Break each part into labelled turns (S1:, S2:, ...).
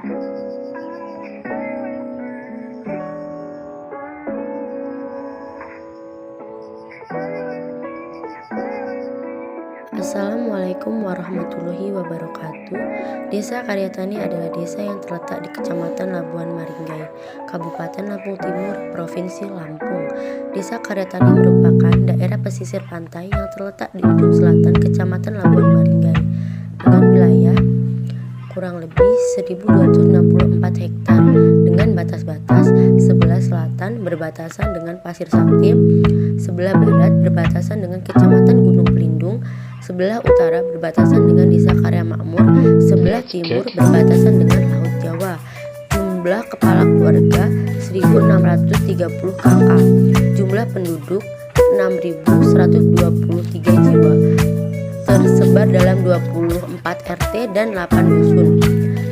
S1: Assalamualaikum warahmatullahi wabarakatuh. Desa Karyatani adalah desa yang terletak di Kecamatan Labuan Maringgai, Kabupaten Lampung Timur, Provinsi Lampung. Desa Karyatani merupakan daerah pesisir pantai yang terletak di ujung selatan Kecamatan Labuan Maringgai dengan wilayah kurang lebih 1.264 hektar dengan batas-batas sebelah selatan berbatasan dengan Pasir Sakti, sebelah barat berbatasan dengan Kecamatan Gunung Pelindung, sebelah utara berbatasan dengan Desa Karya Makmur, sebelah timur berbatasan dengan Laut Jawa. Jumlah kepala keluarga 1.630 kakak. Jumlah penduduk 6.123 jiwa. Tersebar dalam 24 RT dan 8 dusun.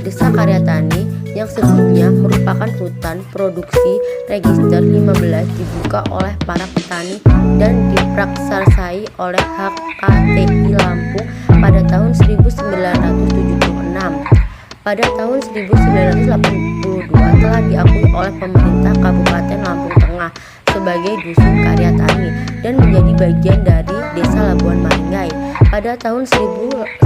S1: Desa Karyatani yang sebelumnya merupakan hutan produksi register 15 dibuka oleh para petani dan dipraksasai oleh HKTI Lampung pada tahun 1976. Pada tahun 1982 telah diakui oleh pemerintah Kabupaten Lampung Tengah sebagai Dusun Karyatani dan menjadi bagian dari Desa Labuan Maringgai. Pada tahun 1987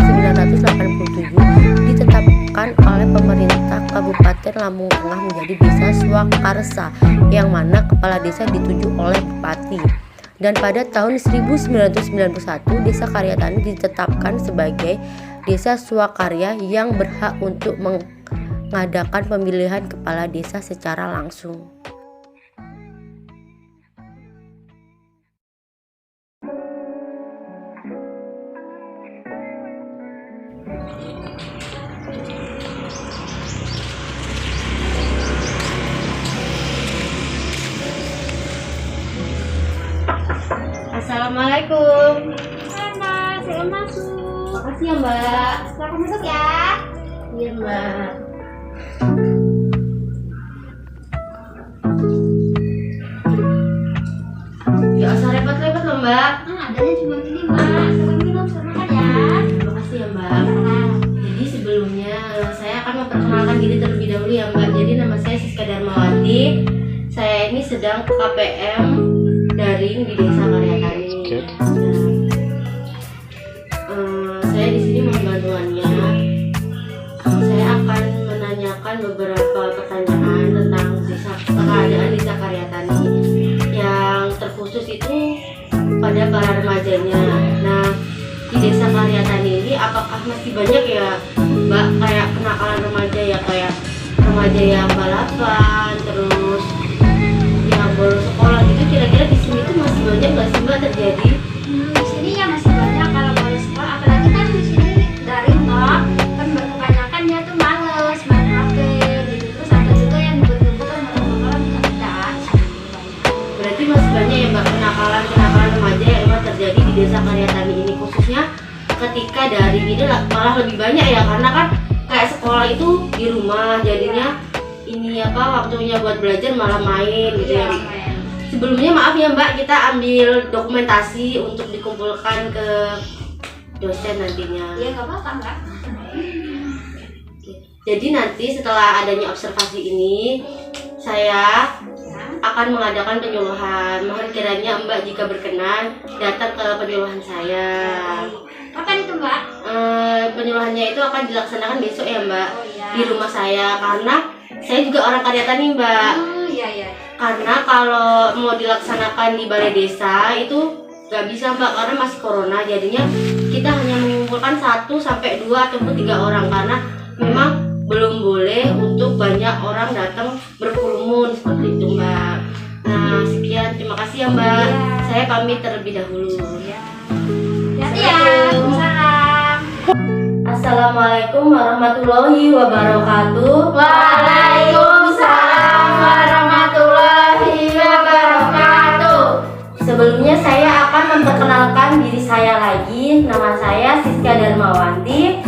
S1: ditetapkan oleh pemerintah Kabupaten Lampung Tengah menjadi Desa Swakarsa, yang mana kepala desa dituju oleh bupati. Dan pada tahun 1991 Desa Karyatani ditetapkan sebagai Desa Swakarya yang berhak untuk mengadakan pemilihan kepala desa secara langsung. Assalamualaikum.
S2: Mbak, saya masuk.
S1: Makasih ya Mbak.
S2: Silakan masuk ya.
S1: Iya Mbak. Gak usah repot-repot loh Mbak.
S2: Adanya cuma ini Mbak. Silakan minum, silakan makan ya.
S1: Terima kasih ya Mbak. Jadi sebelumnya saya akan memperkenalkan diri terlebih dahulu ya Mbak. Jadi nama saya Siska Darmawati. Saya ini sedang KPM daring di Desa Karyatani. Saya di sini mohon bantuannya. Saya akan menanyakan beberapa pertanyaan tentang keadaan Desa Karyatani yang terkhusus itu pada para remajanya. Nah, di Desa Karyatani ini apakah masih banyak ya Mbak kayak kenakalan remaja ya, kayak remaja yang balapan, terus yang bolos sekolah gitu? Kira-kira di sini tuh masih banyak nggak sih Mbak terjadi?
S2: Di sini ya masih banyak kalau bolos sekolah, apalagi kan di sini daring toh. Kan kebanyakan dia tuh males main HP gitu. Terus ada juga yang ngebut-ngebutan malam-malam juga ada.
S1: Berarti masih banyak ya Mbak kenakalan remaja yang emang terjadi di Desa Karyatani ini, khususnya ketika dari ini malah lebih banyak ya, karena kan kayak sekolah itu di rumah, jadinya ini waktunya buat belajar malah main gitu ya. Sebelumnya maaf ya Mbak, kita ambil dokumentasi untuk dikumpulkan ke dosen nantinya.
S2: Iya nggak apa-apa Mbak.
S1: Jadi nanti setelah adanya observasi ini, saya akan mengadakan penyuluhan. Mohon kiranya Mbak jika berkenan datang ke penyuluhan saya.
S2: Kapan itu Mbak?
S1: Penyuluhannya itu akan dilaksanakan besok ya Mbak.
S2: Oh, iya.
S1: Di rumah saya, karena saya juga orang Karyatani Mbak.
S2: Iya.
S1: Karena kalau mau dilaksanakan di balai desa itu nggak bisa Mbak, karena masih corona. Jadinya kita hanya mengumpulkan 1-2 ataupun 3 orang, karena memang belum boleh untuk banyak orang datang berkerumun seperti itu Mbak. Nah sekian, terima kasih ya Mbak. Saya pamit terlebih dahulu.
S2: Hati ya. Salam.
S1: Assalamualaikum warahmatullahi wabarakatuh.
S2: Waalaikumsalam warahmatullahi wabarakatuh.
S1: Sebelumnya saya akan memperkenalkan diri saya lagi. Nama saya Siska Darmawati.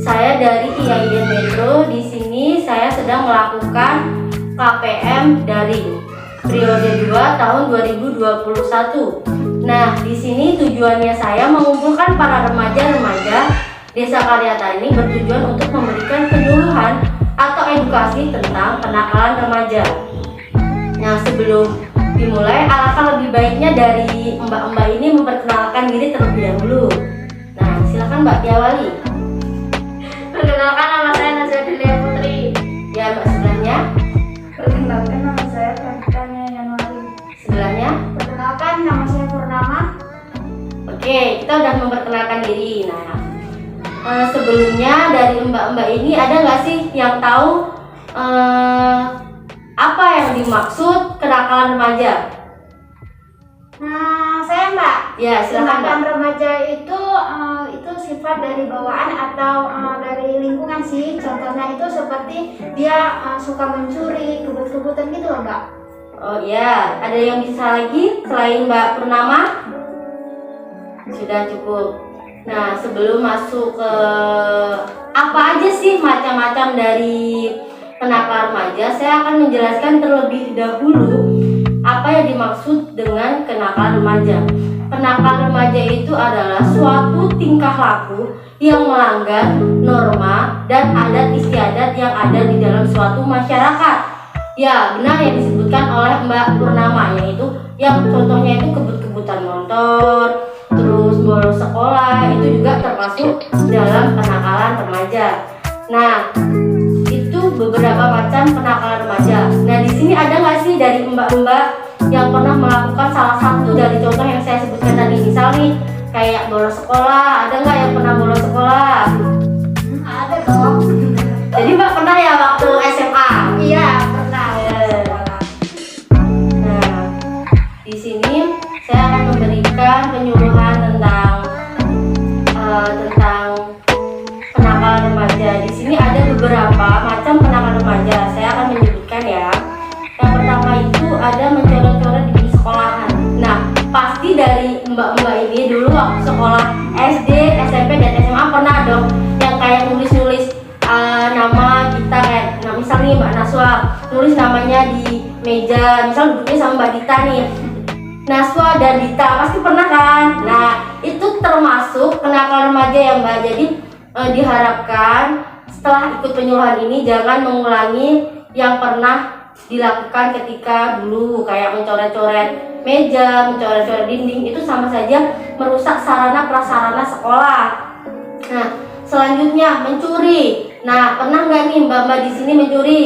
S1: Saya dari IAIN Metro. Di sini saya sedang melakukan KPM daring periode 2 tahun 2021. Nah, di sini tujuannya saya mengumpulkan para remaja-remaja Desa Karyatani bertujuan untuk memberikan penyuluhan atau edukasi tentang kenakalan remaja. Nah, sebelum dimulai, alangkah lebih baiknya dari mbak-mbak ini memperkenalkan diri terlebih dahulu. Nah, silakan Mbak Tiawali.
S2: Perkenalkan, nama saya Nazia Delia Putri.
S1: Ya, Mbak sebelahnya.
S2: Perkenalkan, nama saya Pratanya Yanuari.
S1: Sebelahnya.
S2: Perkenalkan, nama saya Purnama.
S1: Oke, kita udah memperkenalkan diri. Nah, sebelumnya dari mbak-mbak ini ada nggak sih yang tahu apa yang dimaksud kenakalan remaja?
S2: Nah, saya Mbak.
S1: Ya, silakan Mbak.
S2: Kenakalan remaja itu sifat dari bawaan atau dari lingkungan sih. Contohnya itu seperti dia suka mencuri, kebut-kebutan gitu loh Mbak.
S1: Oh iya, ada yang bisa lagi selain Mbak Purnama? Sudah cukup. Nah, sebelum masuk ke apa aja sih macam-macam dari kenakalan remaja, saya akan menjelaskan terlebih dahulu apa yang dimaksud dengan kenakalan remaja. Kenakalan remaja itu adalah suatu tingkah laku yang melanggar norma dan adat istiadat yang ada di dalam suatu masyarakat. Ya, benar yang disebutkan oleh Mbak Purnama, yaitu yang contohnya itu kebut-kebutan motor, terus bolos sekolah, itu juga termasuk dalam kenakalan remaja. Nah, itu beberapa macam kenakalan remaja. Nah, di sini ada nggak sih dari mbak-mbak yang pernah melakukan salah satu dari contoh yang saya sebutkan tadi? Misal nih, kayak bolos sekolah, ada nggak yang pernah bolos sekolah?
S2: Ada dong.
S1: Jadi Mbak pernah ya waktu SMA?
S2: Iya, pernah.
S1: Nah, di sini saya akan memberikan penyuluhan tentang kenakalan remaja. Di sini ada beberapa macam kenakalan remaja. Saya akan menyebutkan ya. Yang pertama itu ada mencoret-coret di sekolahan. Nah, pasti dari mbak-mbak ini dulu waktu sekolah SD, SMP, dan SMA pernah dong yang kayak nulis-nulis nama kita, kayak misal nih Mbak Naswa nulis namanya di meja, misal duduknya sama Mbak Dita nih, Naswa dan Dita, pasti pernah kan? Nah, itu termasuk kenakalan remaja ya Mbak. Jadi diharapkan setelah ikut penyuluhan ini jangan mengulangi yang pernah dilakukan ketika dulu, kayak mencoret-coret meja, mencoret-coret dinding, itu sama saja merusak sarana prasarana sekolah. Nah, selanjutnya mencuri. Nah, pernah nggak nih mbak-mbak di sini mencuri?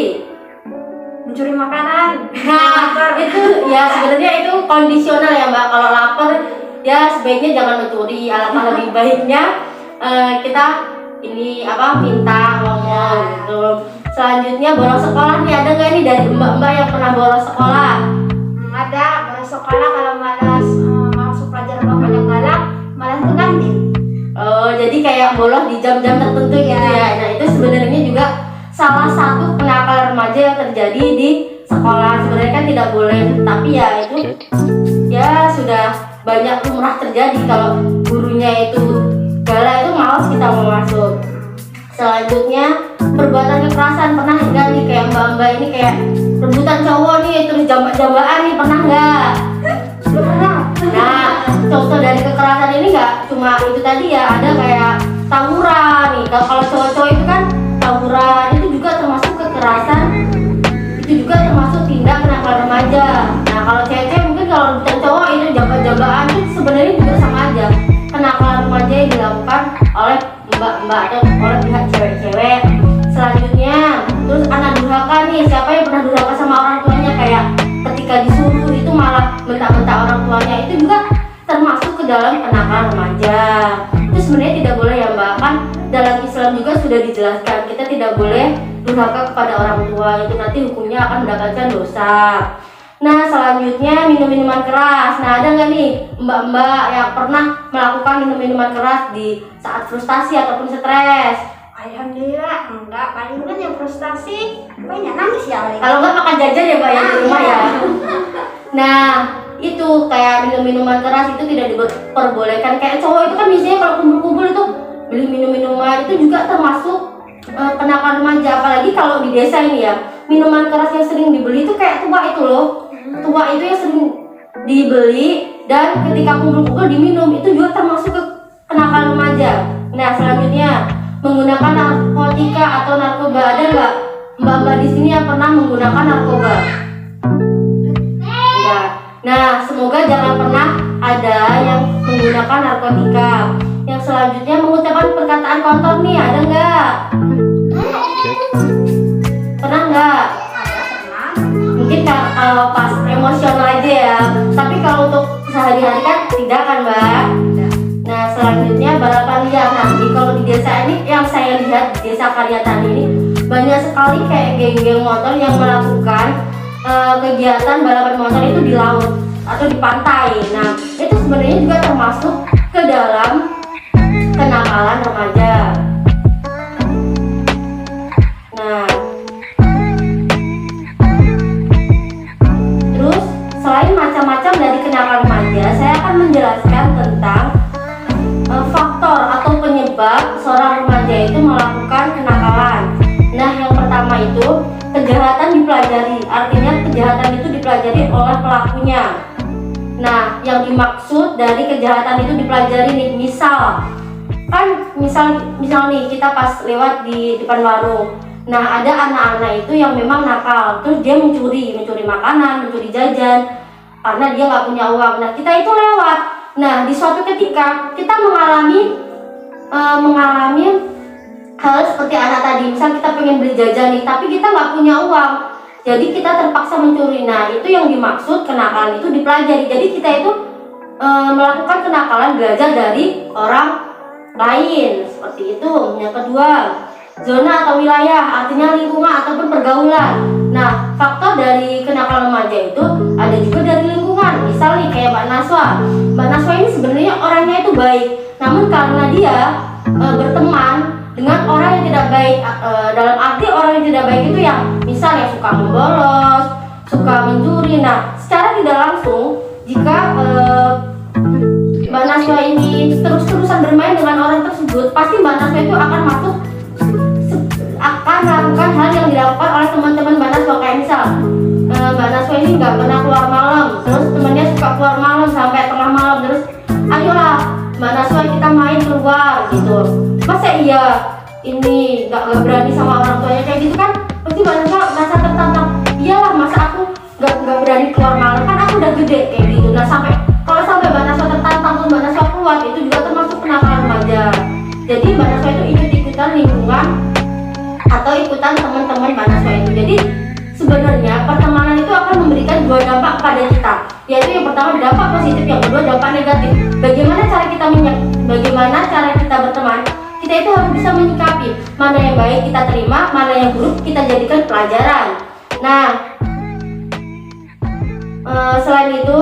S2: Mencuri makanan.
S1: Nah, itu ya sebenarnya itu kondisional ya Mbak. Kalau lapar ya sebaiknya jangan mencuri. Alangkah lebih baiknya kita minta ngomong gitu. Selanjutnya bolos sekolah nih, ada nggak nih dari mbak-mbak yang pernah bolos sekolah?
S2: Ada, bolos sekolah kalau malas masuk pelajaran bapaknya galak, malas ke kantin.
S1: Oh, jadi kayak bolos di jam-jam tertentu gitu ya. Nah, itu sebenarnya juga salah satu kenakalan remaja yang terjadi di sekolah. Sebenarnya kan tidak boleh, tapi ya itu ya sudah banyak lumrah terjadi. Kalau gurunya itu galak, itu malas kita mau masuk. Selanjutnya perbuatan kekerasan, pernah nggak nih kayak mbak-mbak ini kayak rebutan cowok nih, terus jambak-jambakan nih, pernah nggak?
S2: Belum pernah.
S1: Nah, contoh dari kekerasan ini nggak cuma itu tadi ya, ada kayak tawuran nih. Kalau cowok-cowok itu kan tawuran, itu juga termasuk kekerasan, itu juga termasuk tindak kenakalan remaja. Nah, kalau cewek mungkin kalau rebutan cowok itu jambak-jambakan, itu sebenarnya juga sama aja kenakalan remaja yang dilakukan oleh mbak-mbak atau oleh pihak cewek-cewek. Selanjutnya, terus anak durhaka nih, siapa yang pernah durhaka sama orang tuanya, kayak ketika disuruh itu malah bentak-bentak orang tuanya, itu juga termasuk ke dalam kenakalan remaja. Itu sebenarnya tidak boleh ya Mbak, kan dalam Islam juga sudah dijelaskan kita tidak boleh durhaka kepada orang tua, itu nanti hukumnya akan mendapatkan dosa. Nah, selanjutnya minum-minuman keras. Nah, ada nggak nih mbak-mbak yang pernah melakukan minum-minuman keras di saat frustasi ataupun stres?
S2: Alhamdulillah enggak, paling kan yang frustasi banyak nangis ya.
S1: Kalau nggak makan jajan ya Mbak ya di rumah ya. Nah, itu kayak minum-minuman keras itu tidak diperbolehkan. Kayak cowok itu kan biasanya kalau kumpul-kumpul itu beli minum-minuman, itu juga termasuk kenakalan remaja. Apalagi kalau di desa ini ya, minuman keras yang sering dibeli itu kayak tua itu loh. Tua itu yang sering dibeli dan ketika kumpul-kumpul diminum, itu juga termasuk ke kenakalan remaja. Nah, selanjutnya menggunakan narkotika atau narkoba. Ada nggak mbak-mbak di sini yang pernah menggunakan narkoba? Enggak. Nah, semoga jangan pernah ada yang menggunakan narkotika. Yang selanjutnya mengucapkan perkataan kotor nih, ada nggak? Pernah nggak? Mungkin kalau pas emosional aja ya. Tapi kalau untuk sehari-hari kan tidak kan, Mbak? Nah, selanjutnya balapan liar. Nah, kalau di desa ini yang saya lihat di desa Karyatani ini banyak sekali kayak geng-geng motor yang melakukan kegiatan balapan motor itu di laut atau di pantai. Nah, itu sebenarnya juga termasuk ke dalam kenakalan remaja. Nah, terus selain macam-macam dari kenakalan remaja, saya akan menjelaskan tentang faktor atau penyebab seorang remaja itu melakukan kenakalan. Nah, yang pertama itu kejahatan dipelajari, artinya kejahatan itu dipelajari oleh pelakunya. Nah, yang dimaksud dari kejahatan itu dipelajari nih, misal nih kita pas lewat di depan warung. Nah, ada anak-anak itu yang memang nakal, terus dia mencuri makanan, mencuri jajan karena dia nggak punya uang. Nah, kita itu lewat. Nah, di suatu ketika kita mengalami hal seperti anak tadi. Misal kita pengen beli jajan nih, tapi kita nggak punya uang, jadi kita terpaksa mencuri. Nah, itu yang dimaksud kenakalan itu dipelajari. Jadi kita itu melakukan kenakalan belajar dari orang lain, seperti itu. Yang kedua, zona atau wilayah, artinya lingkungan ataupun pergaulan. Nah, faktor dari kenakalan remaja itu ada juga dari lingkungan. Misal nih kayak Mbak Naswa ini sebenarnya orangnya itu baik, namun karena dia berteman dengan orang yang tidak baik, dalam arti orang yang tidak baik itu yang misal yang suka membolos, suka mencuri. Nah, secara tidak langsung jika Mbak Naswa ini terus-terusan bermain dengan orang tersebut, pasti Mbak Naswa itu akan melakukan hal yang dilakukan oleh teman-teman Mbak Naswa. Kayak misal Mbak Naswa ini nggak pernah keluar malam, terus temannya suka keluar malam sampai tengah malam, terus ayolah Mbak Naswa kita main keluar gitu. Masa iya ini nggak berani sama orang tuanya kayak gitu kan? Pasti Mbak Naswa merasa tertantang. Iyalah, masa aku nggak berani keluar malam, kan aku udah gede kayak gitu. Nah, kalau sampai Mbak Naswa tertantang terus Mbak Naswa keluar, itu juga termasuk kenakalan remaja. Jadi Mbak Naswa itu ikut-ikutan lingkungan atau ikutan teman-teman Mbak Naswa itu. Jadi sebenarnya pertemanan itu akan memberikan dua dampak pada kita, yaitu yang pertama dampak positif, yang kedua dampak negatif. Bagaimana cara kita berteman? Kita itu harus bisa menyikapi mana yang baik kita terima, mana yang buruk kita jadikan pelajaran. Nah, selain itu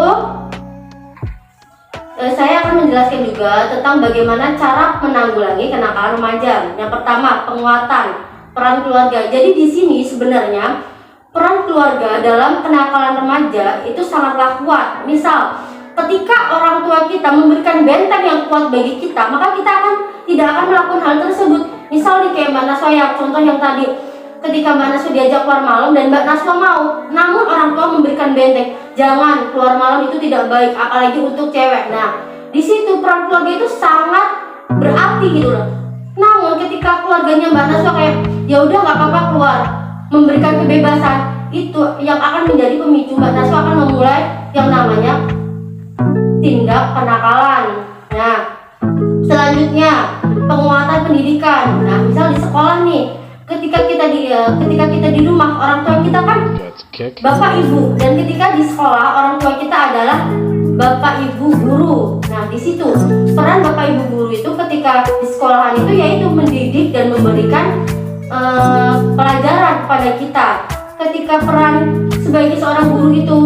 S1: saya akan menjelaskan juga tentang bagaimana cara menanggulangi kenakalan remaja. Yang pertama, penguatan peran keluarga. Jadi di sini sebenarnya peran keluarga dalam kenakalan remaja itu sangatlah kuat. Misal, ketika orang tua kita memberikan benteng yang kuat bagi kita, maka kita tidak akan melakukan hal tersebut. Misal nih kayak Mbak Naswa ya, contoh yang tadi, ketika Mbak Naswa diajak keluar malam dan Mbak Naswa mau, namun orang tua memberikan benteng, jangan keluar malam itu tidak baik, apalagi untuk cewek. Nah, di situ peran keluarga itu sangat berarti gitu loh. Namun ketika keluarganya Mbak Naswa kayak ya udah nggak apa-apa keluar, memberikan kebebasan, itu yang akan menjadi pemicu Mbak Naswa akan memulai yang namanya tindak kenakalan. Nah, selanjutnya penguatan pendidikan. Nah, misal di sekolah nih, ketika kita di rumah, orang tua kita kan bapak ibu, dan ketika di sekolah orang tua kita adalah bapak ibu guru. Nah, di situ peran bapak ibu guru itu ketika di sekolahan itu yaitu mendidik dan memberikan pelajaran kepada kita. Ketika peran sebagai seorang guru itu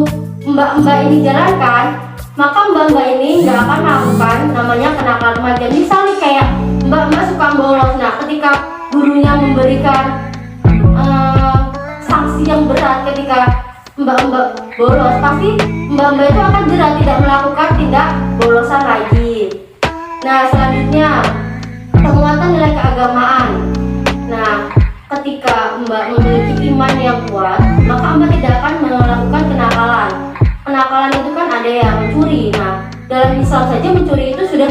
S1: mbak-mbak ini jalankan, maka mbak-mbak ini nggak akan melakukan namanya kenakalan remaja. Misalnya kayak mbak-mbak suka bolos, nah ketika gurunya memberikan sanksi yang berat ketika mbak-mbak bolos, pasti mbak-mbak itu akan jerat, tidak melakukan tindak bolosan lagi. Nah, selanjutnya penguatan nilai keagamaan. Nah, ketika mbak memiliki iman yang kuat, maka mbak tidak akan melakukan kenakalan. Kenakalan itu kan ada yang mencuri. Nah, dalam Islam saja mencuri itu sudah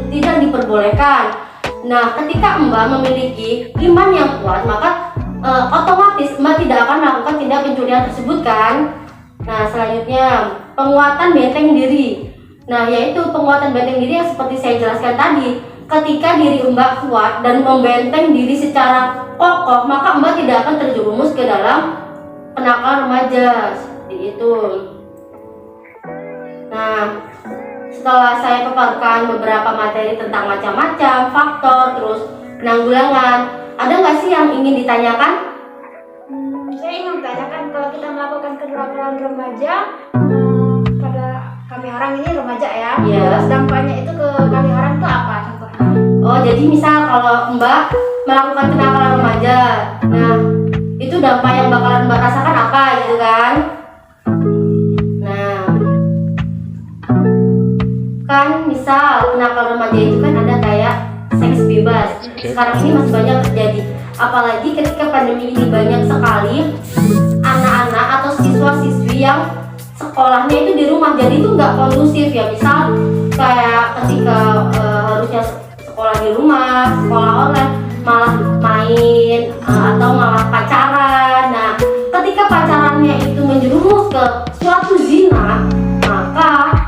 S1: tidak diperbolehkan. Nah, ketika mbak memiliki iman yang kuat, maka otomatis Mbak tidak akan melakukan tindak pencurian tersebut kan? Nah, selanjutnya penguatan benteng diri. Nah, yaitu penguatan benteng diri yang seperti saya jelaskan tadi. Ketika diri Mbak kuat dan membenteng diri secara kokoh, maka Mbak tidak akan terjerumus ke dalam kenakalan remaja. Seperti itu. Nah, setelah saya paparkan beberapa materi tentang macam-macam faktor, terus penanggulangan, ada nggak sih yang ingin ditanyakan?
S2: Saya ingin menanyakan, kalau kita melakukan kenakalan remaja pada kami orang ini remaja ya,
S1: Iya.
S2: terus dampaknya itu ke kami orang itu apa contohnya?
S1: Oh, jadi misal kalau Mbak melakukan kenakalan remaja, nah itu dampak yang bakalan Mbak rasakan apa gitu kan? Nah, kan misal kenakalan remaja itu kan ada kayak seks bebas. Sekarang ini masih banyak terjadi. Apalagi ketika pandemi ini banyak sekali anak-anak atau siswa-siswi yang sekolahnya itu di rumah, jadi itu nggak kondusif ya. Misal kayak ketika harusnya sekolah di rumah, sekolah online, malah main atau malah pacaran. Nah, ketika pacarannya itu menjerumus ke suatu zina, maka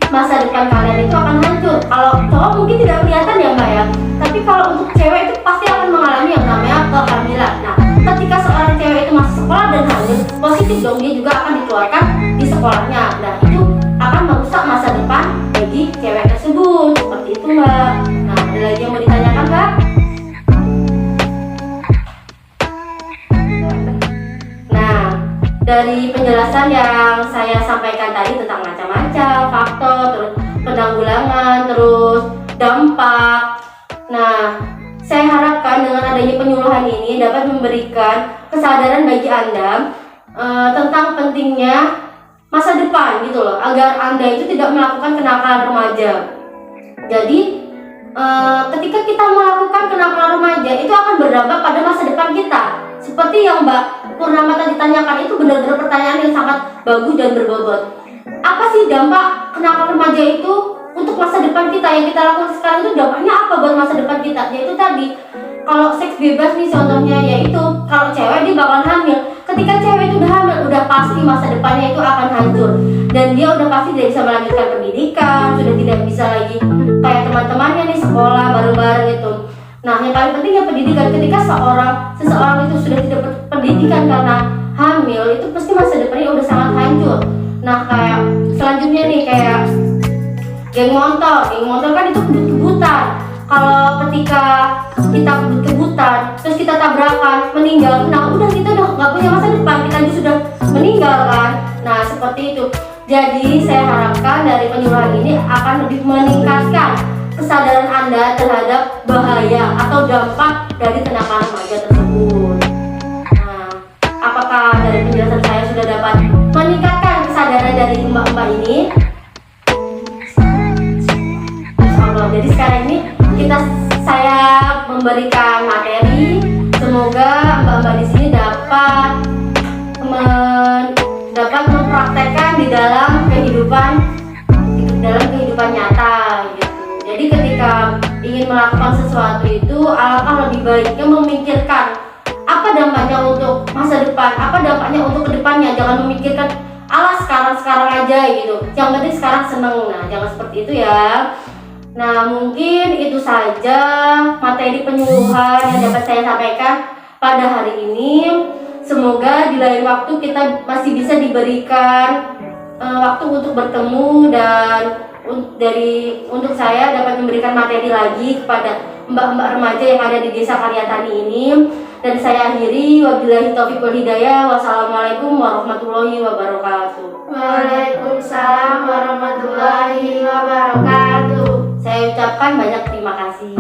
S1: masa depan kalian itu akan hancur. Kalau cowok mungkin tidak kelihatan ya Mbak ya, tapi kalau untuk cewek itu pasti akan mengalami yang namanya kehamilan. Nah, ketika seorang cewek itu masih sekolah dan hamil, positif dong, dia juga akan dikeluarkan di sekolahnya. Nah, itu akan merusak masa depan bagi cewek tersebut. Seperti itu Mbak. Nah, ada lagi yang mau ditanyakan Mbak? Nah, dari penjelasan yang saya sampaikan tadi tentang macam-macam faktor, terus penanggulangan, terus dampak. Nah, saya harapkan dengan adanya penyuluhan ini dapat memberikan kesadaran bagi Anda tentang pentingnya masa depan gitu loh, agar Anda itu tidak melakukan kenakalan remaja. Jadi ketika kita melakukan kenakalan remaja itu akan berdampak pada masa depan kita. Seperti yang Mbak Purnama tadi tanyakan, itu benar-benar pertanyaan yang sangat bagus dan berbobot. Apa sih dampak kenakalan remaja itu untuk masa depan kita? Yang kita lakukan sekarang itu dampaknya apa buat masa depan kita? Yaitu tadi, kalau seks bebas nih contohnya, yaitu kalau cewek dia bakal hamil. Ketika cewek itu udah hamil, udah pasti masa depannya itu akan hancur, dan dia udah pasti tidak bisa melanjutkan pendidikan, sudah tidak bisa lagi kayak teman-temannya nih sekolah bareng-bareng itu. Nah, yang paling penting ya pendidikan. Ketika seseorang itu sudah tidak pendidikan karena hamil, itu pasti masa depannya udah sangat hancur. Nah, kayak selanjutnya nih kayak geng motor kan itu kebut-kebutan. Kalau ketika kita kebut-kebutan, terus kita tabrakan, meninggal, nah udah kita udah nggak punya masa depan, kita aja sudah meninggal kan. Nah, seperti itu. Jadi saya harapkan dari penyuluhan ini akan lebih meningkatkan kesadaran Anda terhadap bahaya atau dampak dari kenakalan remaja tersebut. Nah, apakah dari penjelasan saya sudah dapat meningkatkan kesadaran dari mbak-mbak ini? Insyaallah. Jadi sekarang ini saya memberikan materi, semoga mbak-mbak di sini dapat mempraktekkan di dalam kehidupan nyata gitu. Jadi ketika ingin melakukan sesuatu itu, alangkah lebih baiknya memikirkan apa dampaknya untuk masa depan, apa dampaknya untuk kedepannya. Jangan memikirkan sekarang aja gitu, yang penting sekarang seneng. Nah, jangan seperti itu ya. Nah, mungkin itu saja materi penyuluhan yang dapat saya sampaikan pada hari ini. Semoga di lain waktu kita masih bisa diberikan waktu untuk bertemu, dan untuk saya dapat memberikan materi lagi kepada mbak-mbak remaja yang ada di Desa Karyatani ini. Dan saya akhiri, wabillahi taufiq wal hidayah. Wassalamualaikum warahmatullahi wabarakatuh.
S2: Waalaikumsalam warahmatullahi wabarakatuh.
S1: Saya ucapkan banyak terima kasih.